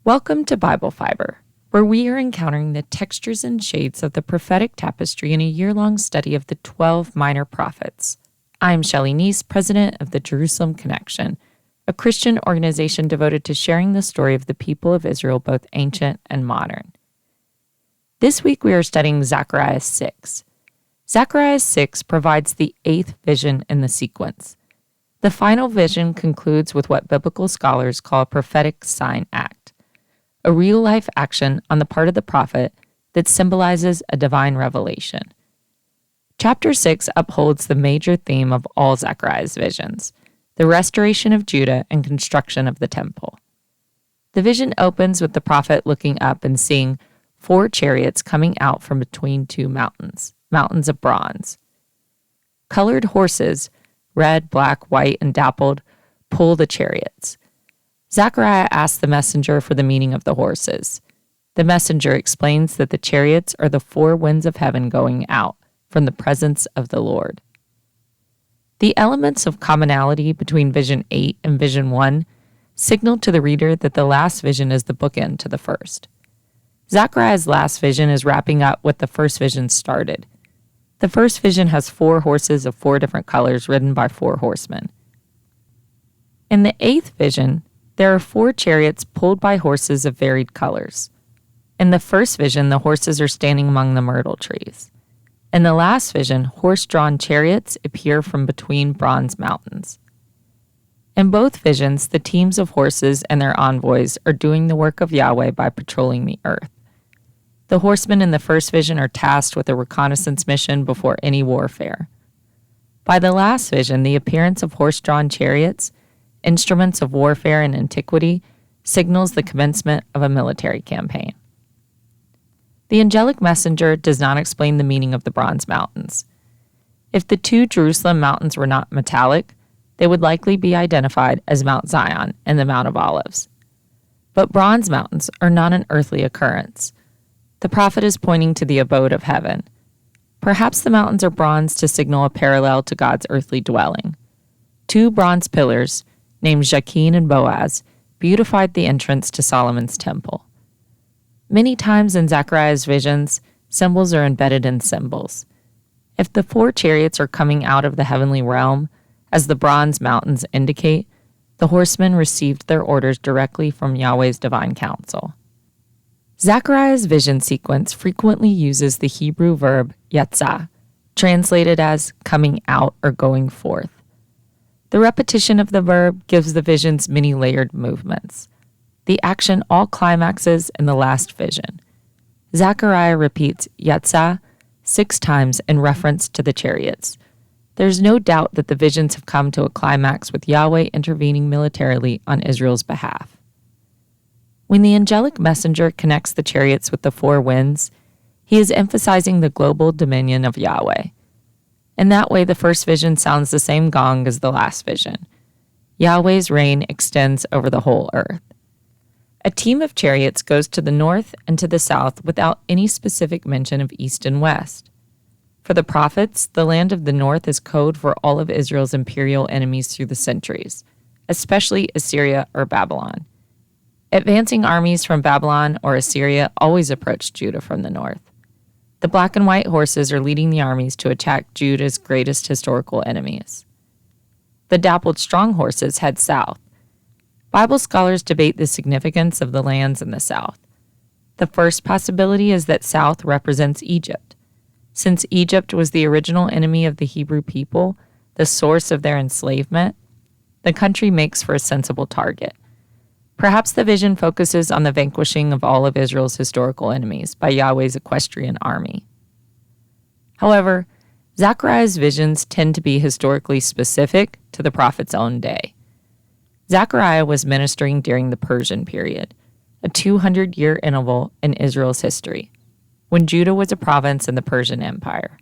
Welcome to Bible Fiber, where we are encountering the textures and shades of the prophetic tapestry in a year-long study of the 12 minor prophets. I'm Shelley Neese, president of the Jerusalem Connection, a Christian organization devoted to sharing the story of the people of Israel, both ancient and modern. This week we are studying Zechariah 6. Zechariah 6 provides the 8th vision in the sequence. The final vision concludes with what biblical scholars call a prophetic sign act, a real-life action on the part of the prophet that symbolizes a divine revelation. Chapter 6 upholds the major theme of all Zechariah's visions, the restoration of Judah and construction of the temple. The vision opens with the prophet looking up and seeing 4 chariots coming out from between 2 mountains of bronze. Colored horses, red, black, white, and dappled, pull the chariots. Zechariah asks the messenger for the meaning of the horses. The messenger explains that the chariots are the 4 winds of heaven going out from the presence of the Lord. The elements of commonality between Vision 8 and Vision 1 signal to the reader that the last vision is the bookend to the first. Zechariah's last vision is wrapping up what the first vision started. The first vision has 4 horses of 4 different colors ridden by 4 horsemen. In the 8th vision, there are 4 chariots pulled by horses of varied colors. In the first vision, the horses are standing among the myrtle trees. In the last vision, horse-drawn chariots appear from between bronze mountains. In both visions, the teams of horses and their envoys are doing the work of Yahweh by patrolling the earth. The horsemen in the first vision are tasked with a reconnaissance mission before any warfare. By the last vision, the appearance of horse-drawn chariots, instruments of warfare in antiquity, signals the commencement of a military campaign. The angelic messenger does not explain the meaning of the bronze mountains. If the 2 Jerusalem mountains were not metallic, they would likely be identified as Mount Zion and the Mount of Olives. But bronze mountains are not an earthly occurrence. The prophet is pointing to the abode of heaven. Perhaps the mountains are bronze to signal a parallel to God's earthly dwelling. 2 bronze pillars, named Jachin and Boaz, beautified the entrance to Solomon's temple. Many times in Zechariah's visions, symbols are embedded in symbols. If the 4 chariots are coming out of the heavenly realm, as the bronze mountains indicate, the horsemen received their orders directly from Yahweh's divine counsel. Zechariah's vision sequence frequently uses the Hebrew verb yatzah, translated as coming out or going forth. The repetition of the verb gives the visions many layered movements. The action all climaxes in the last vision. Zechariah repeats yatzah 6 times in reference to the chariots. There's no doubt that the visions have come to a climax with Yahweh intervening militarily on Israel's behalf. When the angelic messenger connects the chariots with the 4 winds, he is emphasizing the global dominion of Yahweh. In that way, the first vision sounds the same gong as the last vision. Yahweh's reign extends over the whole earth. A team of chariots goes to the north and to the south without any specific mention of east and west. For the prophets, the land of the north is code for all of Israel's imperial enemies through the centuries, especially Assyria or Babylon. Advancing armies from Babylon or Assyria always approached Judah from the north. The black and white horses are leading the armies to attack Judah's greatest historical enemies. The dappled strong horses head south. Bible scholars debate the significance of the lands in the south. The first possibility is that south represents Egypt. Since Egypt was the original enemy of the Hebrew people, the source of their enslavement, the country makes for a sensible target. Perhaps the vision focuses on the vanquishing of all of Israel's historical enemies by Yahweh's equestrian army. However, Zechariah's visions tend to be historically specific to the prophet's own day. Zechariah was ministering during the Persian period, a 200-year interval in Israel's history, when Judah was a province in the Persian Empire.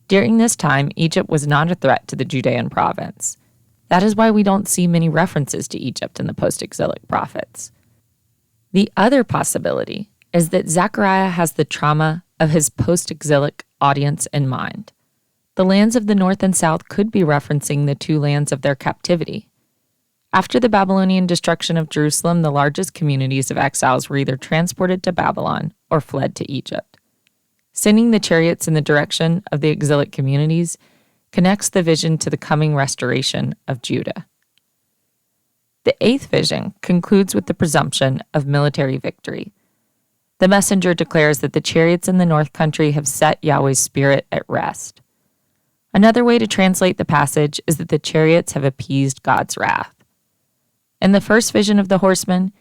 During this time, Egypt was not a threat to the Judean province. That is why we don't see many references to Egypt in the post-exilic prophets. The other possibility is that Zechariah has the trauma of his post-exilic audience in mind. The lands of the north and south could be referencing the 2 lands of their captivity. After the Babylonian destruction of Jerusalem, the largest communities of exiles were either transported to Babylon or fled to Egypt. Sending the chariots in the direction of the exilic communities connects the vision to the coming restoration of Judah. The eighth vision concludes with the presumption of military victory. The messenger declares that the chariots in the north country have set Yahweh's spirit at rest. Another way to translate the passage is that the chariots have appeased God's wrath. In the first vision of the horsemen,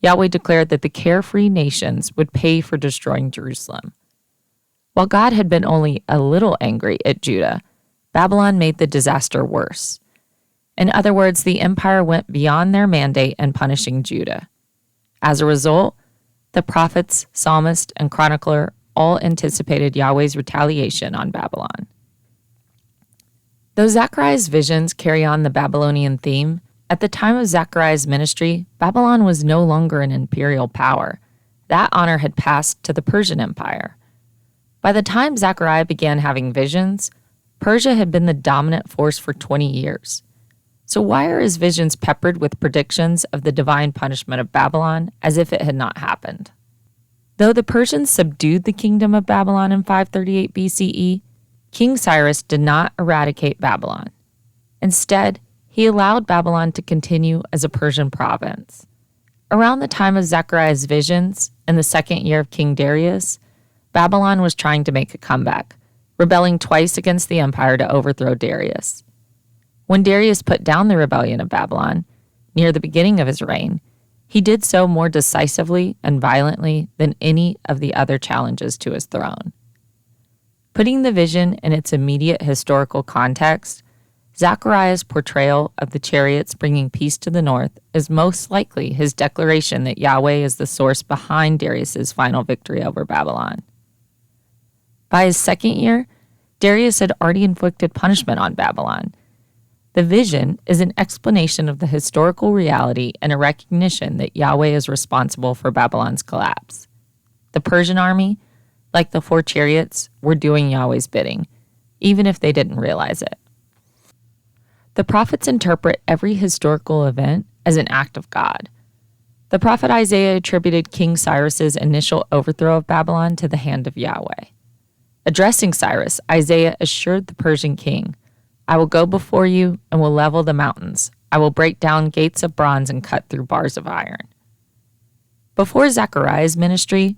Yahweh declared that the carefree nations would pay for destroying Jerusalem. While God had been only a little angry at Judah, Babylon made the disaster worse. In other words, the empire went beyond their mandate in punishing Judah. As a result, the prophets, psalmist, and chronicler all anticipated Yahweh's retaliation on Babylon. Though Zechariah's visions carry on the Babylonian theme, at the time of Zechariah's ministry, Babylon was no longer an imperial power. That honor had passed to the Persian Empire. By the time Zechariah began having visions, Persia had been the dominant force for 20 years. So why are his visions peppered with predictions of the divine punishment of Babylon as if it had not happened? Though the Persians subdued the kingdom of Babylon in 538 BCE, King Cyrus did not eradicate Babylon. Instead, he allowed Babylon to continue as a Persian province. Around the time of Zechariah's visions, in the second year of King Darius, Babylon was trying to make a comeback, rebelling twice against the empire to overthrow Darius. When Darius put down the rebellion of Babylon, near the beginning of his reign, he did so more decisively and violently than any of the other challenges to his throne. Putting the vision in its immediate historical context, Zechariah's portrayal of the chariots bringing peace to the north is most likely his declaration that Yahweh is the source behind Darius's final victory over Babylon. By his second year, Darius had already inflicted punishment on Babylon. The vision is an explanation of the historical reality and a recognition that Yahweh is responsible for Babylon's collapse. The Persian army, like the 4 chariots, were doing Yahweh's bidding, even if they didn't realize it. The prophets interpret every historical event as an act of God. The prophet Isaiah attributed King Cyrus's initial overthrow of Babylon to the hand of Yahweh. Addressing Cyrus, Isaiah assured the Persian king, "I will go before you and will level the mountains. I will break down gates of bronze and cut through bars of iron." Before Zechariah's ministry,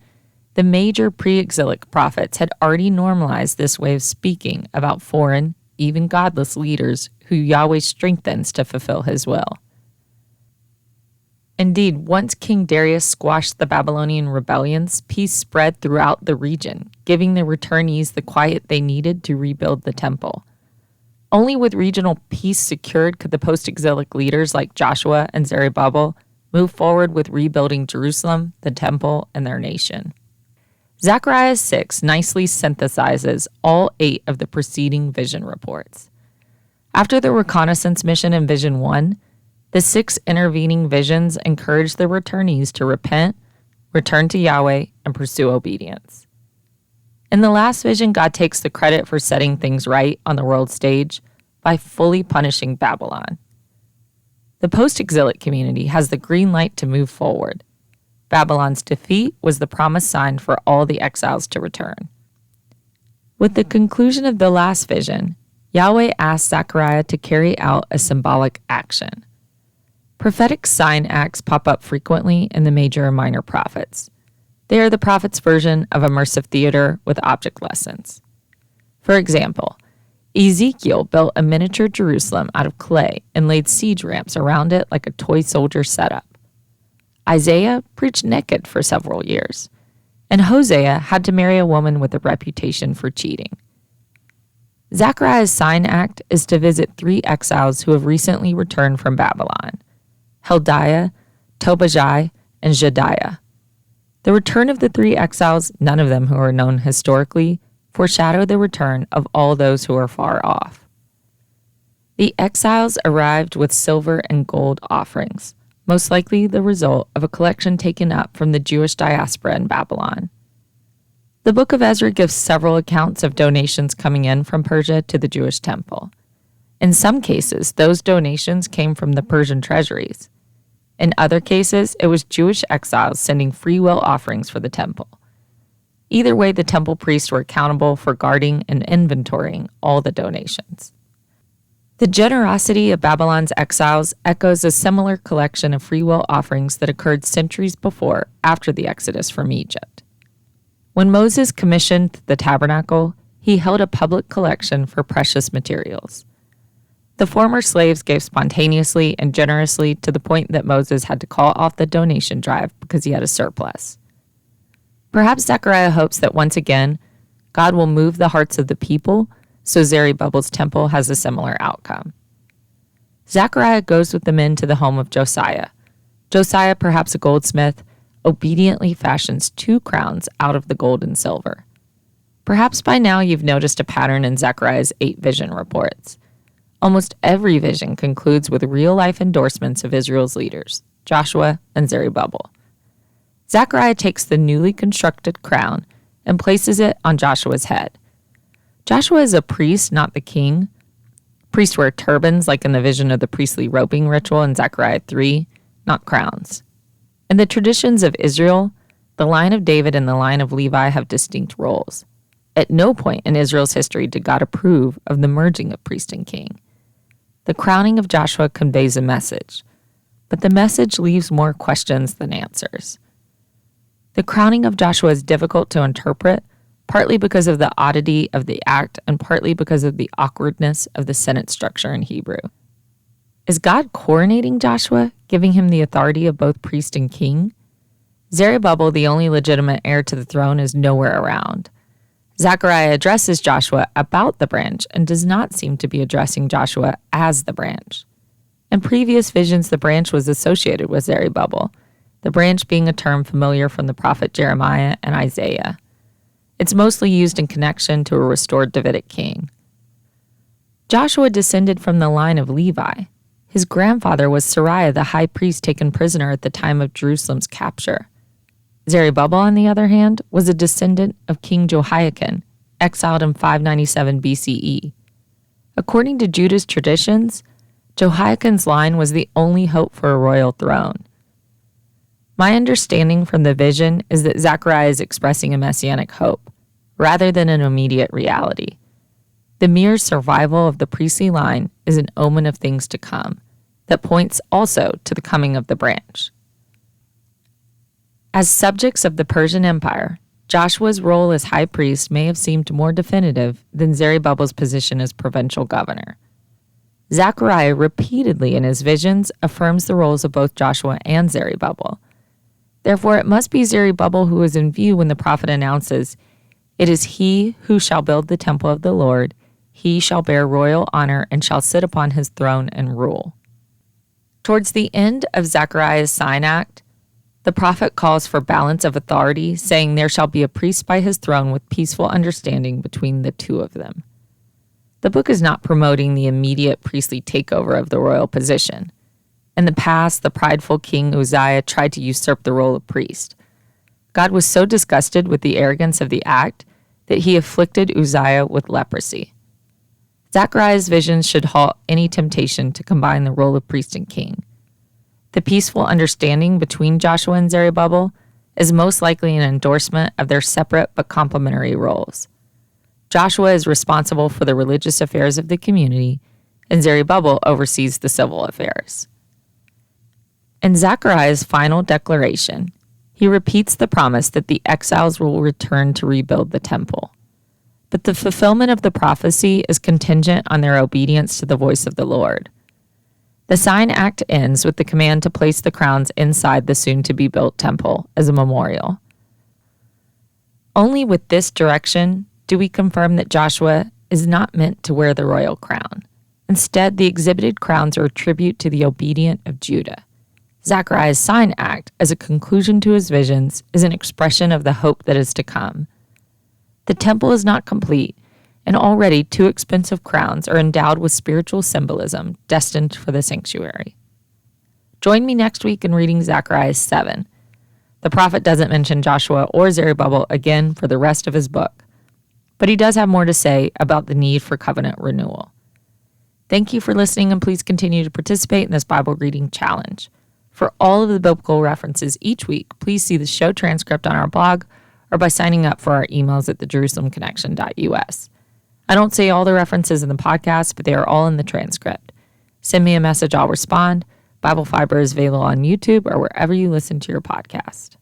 the major pre-exilic prophets had already normalized this way of speaking about foreign, even godless leaders who Yahweh strengthens to fulfill his will. Indeed, once King Darius squashed the Babylonian rebellions, peace spread throughout the region, giving the returnees the quiet they needed to rebuild the temple. Only with regional peace secured could the post-exilic leaders like Joshua and Zerubbabel move forward with rebuilding Jerusalem, the temple, and their nation. Zechariah 6 nicely synthesizes all 8 of the preceding vision reports. After the reconnaissance mission in Vision 1, the 6 intervening visions encourage the returnees to repent, return to Yahweh, and pursue obedience. In the last vision, God takes the credit for setting things right on the world stage by fully punishing Babylon. The post-exilic community has the green light to move forward. Babylon's defeat was the promised sign for all the exiles to return. With the conclusion of the last vision, Yahweh asked Zechariah to carry out a symbolic action. Prophetic sign acts pop up frequently in the major and minor prophets. They are the prophet's version of immersive theater with object lessons. For example, Ezekiel built a miniature Jerusalem out of clay and laid siege ramps around it like a toy soldier setup. Isaiah preached naked for several years, and Hosea had to marry a woman with a reputation for cheating. Zechariah's sign act is to visit 3 exiles who have recently returned from Babylon: Heldiah, Tobijah, and Jedaiah. The return of the 3 exiles, none of them who are known historically, foreshadow the return of all those who are far off. The exiles arrived with silver and gold offerings, most likely the result of a collection taken up from the Jewish diaspora in Babylon. The book of Ezra gives several accounts of donations coming in from Persia to the Jewish temple. In some cases, those donations came from the Persian treasuries. In other cases, it was Jewish exiles sending free will offerings for the temple. Either way, the temple priests were accountable for guarding and inventorying all the donations. The generosity of Babylon's exiles echoes a similar collection of free will offerings that occurred centuries before, after the exodus from Egypt. When Moses commissioned the tabernacle, he held a public collection for precious materials. The former slaves gave spontaneously and generously to the point that Moses had to call off the donation drive because he had a surplus. Perhaps Zechariah hopes that once again, God will move the hearts of the people, so Zerubbabel's temple has a similar outcome. Zechariah goes with the men to the home of Josiah. Josiah, perhaps a goldsmith, obediently fashions 2 crowns out of the gold and silver. Perhaps by now you've noticed a pattern in Zechariah's 8 vision reports. Almost every vision concludes with real-life endorsements of Israel's leaders, Joshua and Zerubbabel. Zechariah takes the newly constructed crown and places it on Joshua's head. Joshua is a priest, not the king. Priests wear turbans, like in the vision of the priestly robing ritual in Zechariah 3, not crowns. In the traditions of Israel, the line of David and the line of Levi have distinct roles. At no point in Israel's history did God approve of the merging of priest and king. The crowning of Joshua conveys a message, but the message leaves more questions than answers. The crowning of Joshua is difficult to interpret, partly because of the oddity of the act and partly because of the awkwardness of the sentence structure in Hebrew. Is God coronating Joshua, giving him the authority of both priest and king? Zerubbabel, the only legitimate heir to the throne, is nowhere around. Zechariah addresses Joshua about the branch and does not seem to be addressing Joshua as the branch. In previous visions, the branch was associated with Zerubbabel, the branch being a term familiar from the prophet Jeremiah and Isaiah. It's mostly used in connection to a restored Davidic king. Joshua descended from the line of Levi. His grandfather was Seraiah, the high priest taken prisoner at the time of Jerusalem's capture. Zerubbabel, on the other hand, was a descendant of King Jehoiakim, exiled in 597 BCE. According to Judah's traditions, Jehoiakim's line was the only hope for a royal throne. My understanding from the vision is that Zechariah is expressing a messianic hope, rather than an immediate reality. The mere survival of the priestly line is an omen of things to come, that points also to the coming of the branch. As subjects of the Persian Empire, Joshua's role as high priest may have seemed more definitive than Zerubbabel's position as provincial governor. Zechariah repeatedly in his visions affirms the roles of both Joshua and Zerubbabel. Therefore, it must be Zerubbabel who is in view when the prophet announces, "It is he who shall build the temple of the Lord. He shall bear royal honor and shall sit upon his throne and rule." Towards the end of Zechariah's sign act, the prophet calls for balance of authority, saying there shall be a priest by his throne with peaceful understanding between the 2 of them. The book is not promoting the immediate priestly takeover of the royal position. In the past, the prideful King Uzziah tried to usurp the role of priest. God was so disgusted with the arrogance of the act that he afflicted Uzziah with leprosy. Zechariah's visions should halt any temptation to combine the role of priest and king. The peaceful understanding between Joshua and Zerubbabel is most likely an endorsement of their separate but complementary roles. Joshua is responsible for the religious affairs of the community, and Zerubbabel oversees the civil affairs. In Zechariah's final declaration, he repeats the promise that the exiles will return to rebuild the temple. But the fulfillment of the prophecy is contingent on their obedience to the voice of the Lord. The sign act ends with the command to place the crowns inside the soon-to-be-built temple as a memorial. Only with this direction do we confirm that Joshua is not meant to wear the royal crown. Instead, the exhibited crowns are a tribute to the obedient of Judah. Zechariah's sign act, as a conclusion to his visions, is an expression of the hope that is to come. The temple is not complete, and already 2 expensive crowns are endowed with spiritual symbolism destined for the sanctuary. Join me next week in reading Zechariah 7. The prophet doesn't mention Joshua or Zerubbabel again for the rest of his book, but he does have more to say about the need for covenant renewal. Thank you for listening, and please continue to participate in this Bible reading challenge. For all of the biblical references each week, please see the show transcript on our blog or by signing up for our emails at thejerusalemconnection.us. I don't say all the references in the podcast, but they are all in the transcript. Send me a message, I'll respond. Bible Fiber is available on YouTube or wherever you listen to your podcast.